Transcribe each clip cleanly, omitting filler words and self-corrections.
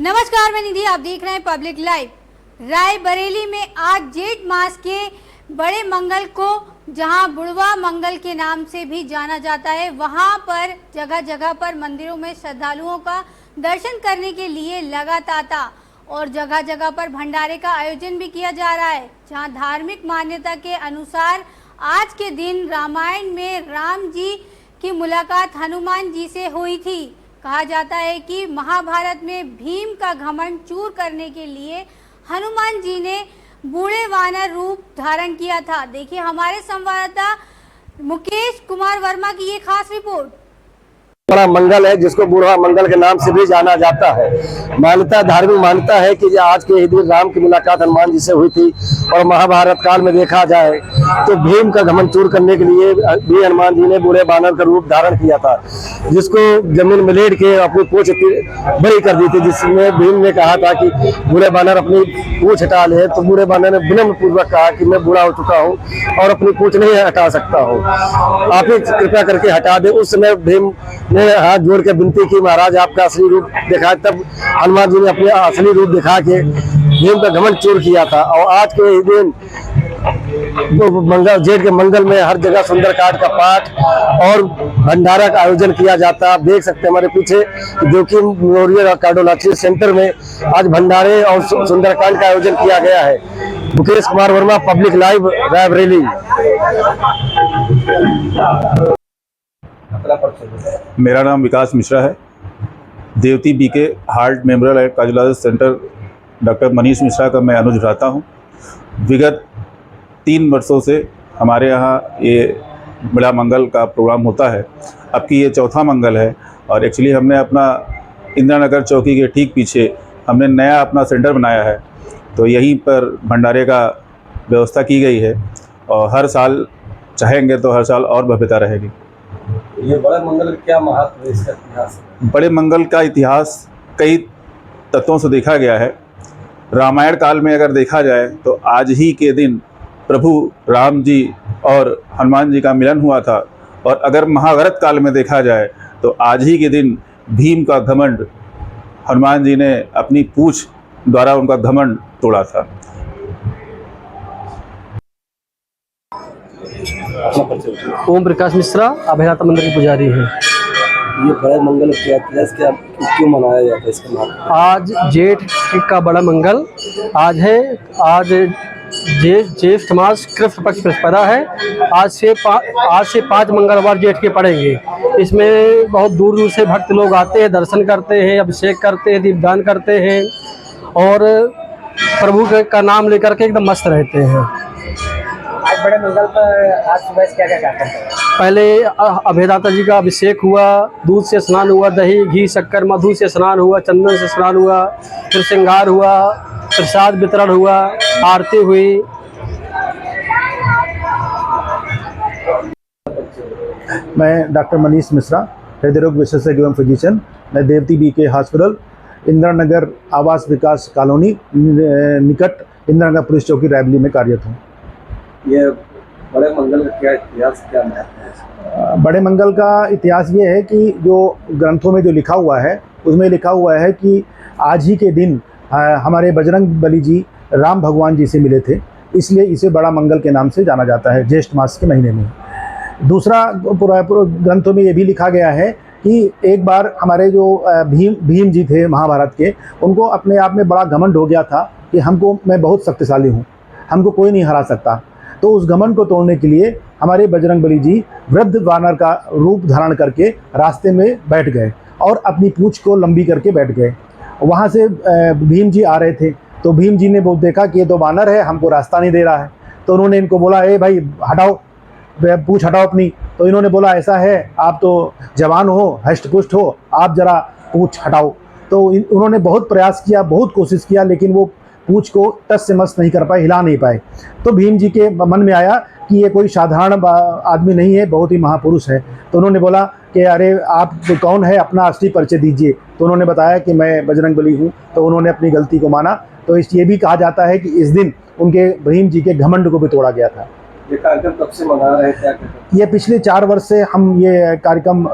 नमस्कार, मैं निधि, आप देख रहे हैं पब्लिक लाइव। रायबरेली में आज जेठ मास के बड़े मंगल को, जहां बुढ़वा मंगल के नाम से भी जाना जाता है, वहां पर जगह जगह पर मंदिरों में श्रद्धालुओं का दर्शन करने के लिए लगा तांता और जगह जगह पर भंडारे का आयोजन भी किया जा रहा है। जहां धार्मिक मान्यता के अनुसार आज के दिन रामायण में राम जी की मुलाकात हनुमान जी से हुई थी। कहा जाता है कि महाभारत में भीम का घमंड चूर करने के लिए हनुमान जी ने बूढ़े वानर रूप धारण किया था। देखिए हमारे संवाददाता मुकेश कुमार वर्मा की ये खास रिपोर्ट। बड़ा मंगल है जिसको बूढ़ा मंगल के नाम से भी जाना जाता है। मान्यता, धार्मिक मान्यता है कि आज के ही दिन राम की मुलाकात हनुमान जी से हुई थी और महाभारत काल में देखा जाए तो भीम का घमंड चूर करने के लिए भी हनुमान जी ने बूढ़े बानर का रूप धारण किया था, जिसको जमीन में लेट के अपनी पूंछ बड़ी कर दी थी, जिसमें भीम ने कहा था कि बूढ़े बानर अपनी पूंछ हटा ले। तो बूढ़े बानर ने विनम्र पूर्वक कहा कि मैं बूढ़ा हो चुका हूँ और अपनी पूंछ नहीं हटा सकता हूँ, आप ही कृपया करके हटा दे। उस समय भीम ने हाथ जोड़ के विनती की, महाराज आपका असली रूप दिखाए। तब हनुमान जी ने अपने असली रूप दिखा के भीम का घमंड चूर किया था। और आज के दिन मंगल, जेठ के मंगल में हर जगह सुंदरकांड का पाठ और भंडारा का आयोजन किया जाता है। आप देख सकते हैं हमारे पीछे जोखिम मेमोरियल और कार्डियोलॉजी सेंटर में आज भंडारे और सुंदरकांड का आयोजन किया गया है। Mukesh Kumar Verma, public live, Raebareli. मेरा नाम विकास मिश्रा है। Devti BK heart memorial and cardiology centre doctor Manish Mishra का मैं अनुज उठाता हूँ। विगत 3 वर्षों से हमारे यहाँ ये बड़ा मंगल का प्रोग्राम होता है। अब की ये चौथा मंगल है और एक्चुअली हमने अपना इंदिरा नगर चौकी के ठीक पीछे हमने नया अपना सेंटर बनाया है, तो यहीं पर भंडारे का व्यवस्था की गई है और हर साल चाहेंगे तो हर साल और भव्यता रहेगी। ये बड़े मंगल का क्या महत्व है, इसका इतिहास? बड़े मंगल का इतिहास कई तत्वों से देखा गया है। रामायण काल में अगर देखा जाए तो आज ही के दिन प्रभु राम जी और हनुमान जी का मिलन हुआ था, और अगर महाभारत काल में देखा जाए तो आज ही के दिन भीम का घमंड, हनुमान जी ने अपनी पूंछ द्वारा उनका घमंड तोड़ा था। ओम प्रकाश मिश्रा, अभयदाता मंदिर के पुजारी हैं। ये बड़े मंगल क्या इतिहास, क्या क्यों मनाया जाता है इसका महत्व? आज जेठ का बड़ा मंगल आज है। आज ज्येष्ठ मास कृष्ण पक्ष प्रतिपदा है। आज से 5 मंगलवार जेठ के पड़ेंगे। इसमें बहुत दूर दूर से भक्त लोग आते हैं, दर्शन करते हैं, अभिषेक करते हैं, दीपदान करते हैं और प्रभु का नाम लेकर के एकदम मस्त रहते हैं। आज बड़े मंगल पर आज सुबह से क्या क्या करते हैं? पहले अभयदाता जी का अभिषेक हुआ, दूध से स्नान हुआ, दही घी शक्कर मधु से स्नान हुआ, चंदन से स्नान हुआ, फिर श्रृंगार हुआ, प्रसाद वितरण हुआ, आरती हुई। मैं डॉक्टर मनीष मिश्रा, हृदय रोग विशेषज्ञ एवं फिजिशियन। मैं देवती बीके हॉस्पिटल, इंदिरा नगर आवास विकास कॉलोनी निकट इंदिरा नगर पुलिस चौकी रायबरेली में कार्यरत हूँ। ये बड़े मंगल का क्या इतिहास, क्या महत्व है? बड़े मंगल का इतिहास ये है कि जो ग्रंथों में जो लिखा हुआ है उसमें लिखा हुआ है कि आज ही के दिन हमारे बजरंग बली जी राम भगवान जी से मिले थे, इसलिए इसे बड़ा मंगल के नाम से जाना जाता है ज्येष्ठ मास के महीने में। दूसरा, पूरा ग्रंथों में ये भी लिखा गया है कि एक बार हमारे जो भीम जी थे महाभारत के, उनको अपने आप में बड़ा घमंड हो गया था कि मैं बहुत शक्तिशाली हूँ, हमको कोई नहीं हरा सकता। तो उस घमंड को तोड़ने के लिए हमारे बजरंगबली जी वृद्ध वानर का रूप धारण करके रास्ते में बैठ गए और अपनी पूंछ को लंबी करके बैठ गए। वहाँ से भीम जी आ रहे थे, तो भीम जी ने वो देखा कि ये तो वानर है, हमको रास्ता नहीं दे रहा है। तो उन्होंने इनको बोला, ए भाई हटाओ, पूंछ हटाओ अपनी। तो इन्होंने बोला, ऐसा है आप तो जवान हो, हष्ट पुष्ट हो, आप ज़रा पूंछ हटाओ। तो उन्होंने बहुत प्रयास किया, बहुत कोशिश किया, लेकिन वो पूंछ को टस से मस नहीं कर पाए, हिला नहीं पाए। तो भीम जी के मन में आया कि ये कोई साधारण आदमी नहीं है, बहुत ही महापुरुष है। तो उन्होंने बोला कि अरे आप कौन है, अपना असली परिचय दीजिए। तो उन्होंने बताया कि मैं बजरंगबली हूँ। तो उन्होंने अपनी गलती को माना। तो ये भी कहा जाता है कि इस दिन उनके भीम जी के घमंड को भी तोड़ा गया था। ये कार्यक्रम कब से मना रहे हैं, क्या कहते हैं? ये पिछले 4 वर्ष से हम ये कार्यक्रम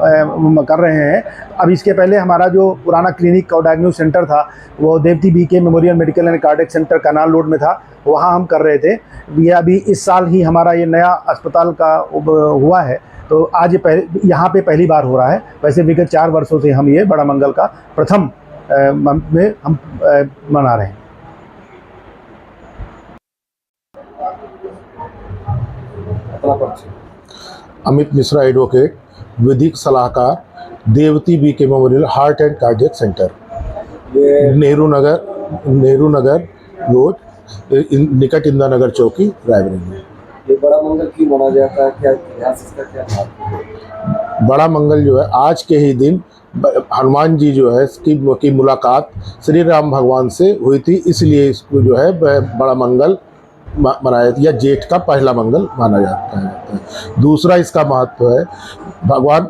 कर रहे हैं। अब इसके पहले हमारा जो पुराना क्लिनिक और डायग्नोस सेंटर था वो Devti BK memorial medical and cardiac centre canal road में था, वहाँ हम कर रहे थे। ये अभी इस साल ही हमारा ये नया अस्पताल का हुआ है, तो आज ये यहाँ पे पहली बार हो रहा है। वैसे विगत 4 वर्षों से हम ये बड़ा मंगल का प्रथम में हम मना रहे हैं। अपना परिचय। अमित मिश्रा एडवोकेट, विधिक सलाहकार, Devti BK memorial heart and cardiac centre, ये नेहरू नगर रोड, निकट इंदिरा नगर चौकी, रायबरेली। ये बड़ा मंगल क्यों मनाया जाता है, क्या इतिहास इसका, क्या महत्व है? बड़ा मंगल जो है आज के ही दिन हनुमान जी जो है की मुलाकात श्री राम भगवान से हुई थी, इसलिए इसको जो है बड़ा मंगल मनाया या जेठ का पहला मंगल माना जाता है। दूसरा इसका महत्व है, भगवान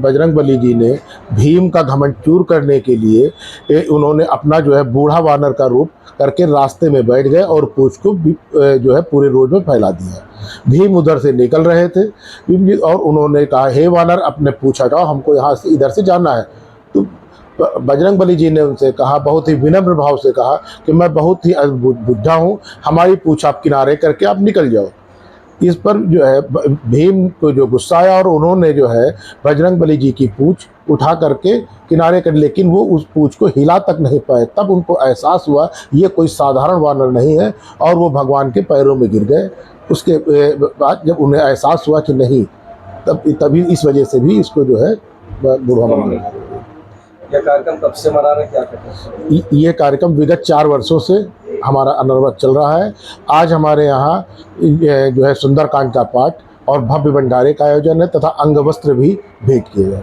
बजरंगबली जी ने भीम का घमंड चूर करने के लिए उन्होंने अपना जो है बूढ़ा वानर का रूप करके रास्ते में बैठ गए और पूंछ को जो है पूरे रोड में फैला दिया। भीम उधर से निकल रहे थे और उन्होंने कहा, हे वानर अपने पूंछ हटाओ, हमको यहाँ से इधर से जाना है। तो बजरंगबली जी ने उनसे कहा, बहुत ही विनम्र भाव से कहा कि मैं बहुत ही बुढ़ा हूँ, हमारी पूंछ आप किनारे करके आप निकल जाओ। इस पर जो है भीम को जो गुस्सा आया और उन्होंने जो है बजरंगबली जी की पूंछ उठा करके किनारे कर, लेकिन वो उस पूंछ को हिला तक नहीं पाए। तब उनको एहसास हुआ ये कोई साधारण वानर नहीं है और वो भगवान के पैरों में गिर गए। उसके बाद जब उन्हें एहसास हुआ कि नहीं, तभी इस वजह से भी इसको जो है बूढ़ा मंगल। यह कार्यक्रम कब से मना रहे हैं, क्या कहते हैं? ये कार्यक्रम विगत 4 वर्षों से हमारा अनवरत चल रहा है। आज हमारे यहाँ जो है सुंदरकांड का पाठ और भव्य भंडारे का आयोजन है तथा अंग वस्त्र भी भेंट किए गए।